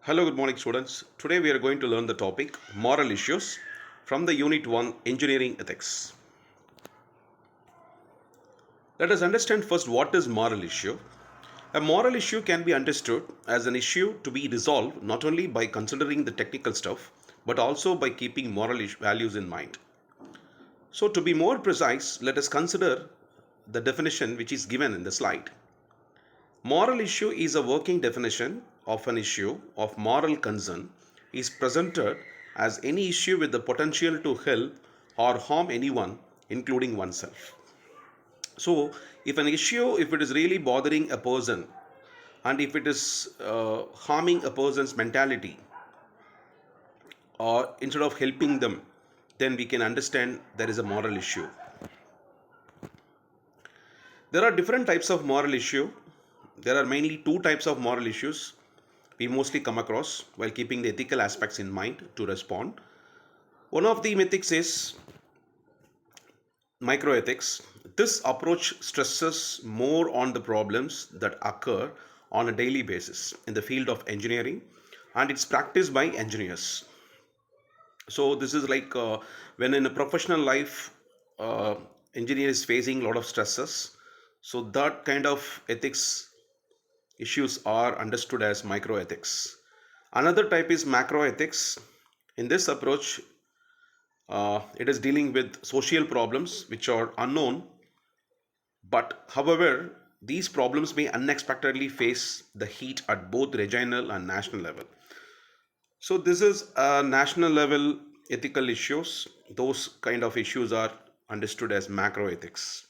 Hello, good morning, students. Today we are going to learn the topic moral issues from the Unit 1 Engineering Ethics. Let us understand first what is moral issue. A moral issue can be understood as an issue to be resolved not only by considering the technical stuff but also by keeping moral values in mind. So, to be more precise, let us consider the definition which is given in the slide. Moral issue is a working definition of an issue of moral concern is presented as any issue with the potential to help or harm anyone including oneself. So if an issue, if it is really bothering a person and if it is harming a person's mentality or instead of helping them, then we can understand there is a moral issue. There are different types of moral issue. There are mainly two types of moral issues we mostly come across while keeping the ethical aspects in mind to respond. One of the ethics is microethics. This approach stresses more on the problems that occur on a daily basis in the field of engineering and it's practiced by engineers. So this is like when in a professional life, engineer is facing a lot of stresses. So that kind of ethics issues are understood as microethics. Another type is macroethics. In this approach, it is dealing with social problems which are unknown, but however, these problems may unexpectedly face the heat at both regional and national level. So this is national level ethical issues. Those kind of issues are understood as macroethics.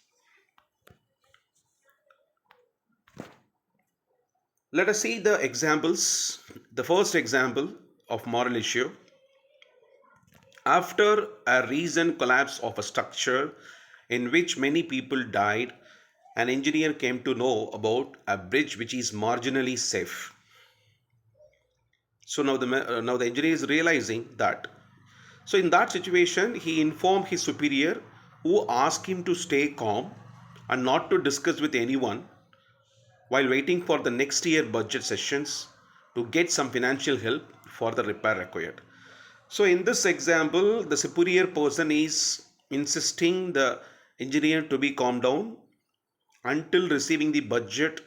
Let us see the examples. The first example of moral issue. After a recent collapse of a structure in which many people died, an engineer came to know about a bridge which is marginally safe. So now the engineer is realizing that. So in that situation, he informed his superior, who asked him to stay calm and not to discuss with anyone while waiting for the next year budget sessions to get some financial help for the repair required. So in this example, the superior person is insisting the engineer to be calm down until receiving the budget,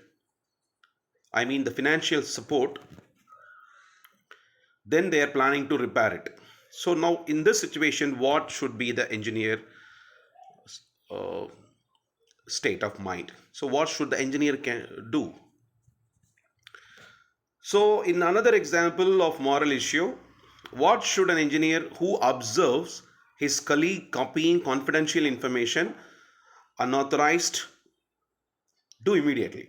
I mean the financial support, then they are planning to repair it. So now in this situation, what should be the engineer uh, state of mind? So what should the engineer can do? So in another example of moral issue, what should an engineer who observes his colleague copying confidential information unauthorized do immediately?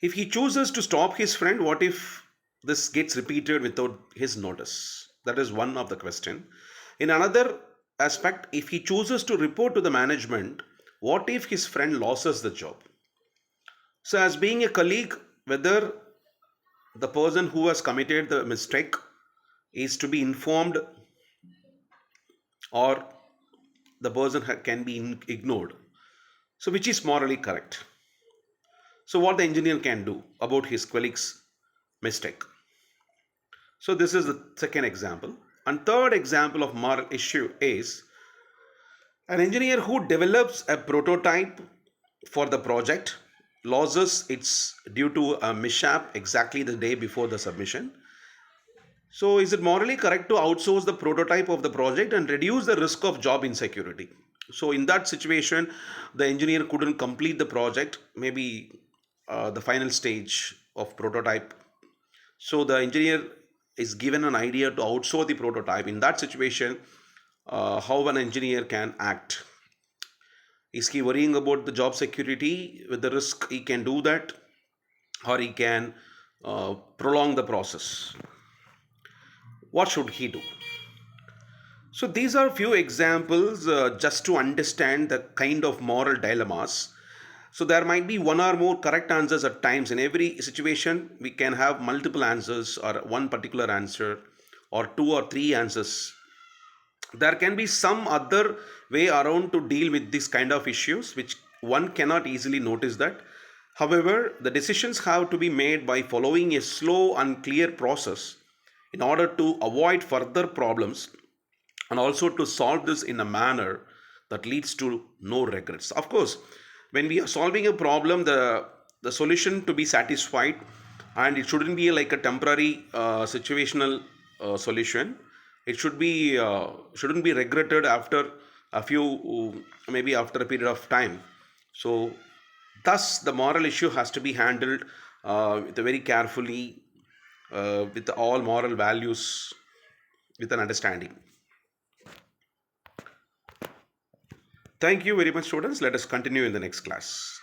If he chooses to stop his friend, what if this gets repeated without his notice? That is one of the question. In another aspect, if he chooses to report to the management, what if his friend loses the job? So as being a colleague, whether the person who has committed the mistake is to be informed or the person can be ignored. So which is morally correct? So what the engineer can do about his colleague's mistake? So this is the second example. And third example of moral issue is an engineer who develops a prototype for the project loses its due to a mishap exactly the day before the submission. So is it morally correct to outsource the prototype of the project and reduce the risk of job insecurity? So in that situation, the engineer couldn't complete the project, maybe the final stage of prototype. So the engineer is given an idea to outsource the prototype. In that situation, how an engineer can act? Is he worrying about the job security with the risk he can do that, or he can prolong the process? What should he do? So these are few examples just to understand the kind of moral dilemmas. So there might be one or more correct answers at times. In every situation, we can have multiple answers or one particular answer or two or three answers. There can be some other way around to deal with this kind of issues which one cannot easily notice that. However, the decisions have to be made by following a slow and clear process in order to avoid further problems and also to solve this in a manner that leads to no regrets. Of course, when we are solving a problem, the solution to be satisfied, and it shouldn't be like a temporary situational solution. It shouldn't be regretted after a few, maybe after a period of time. So thus the moral issue has to be handled with a very carefully, with all moral values, with an understanding. Thank you very much, students. Let us continue in the next class.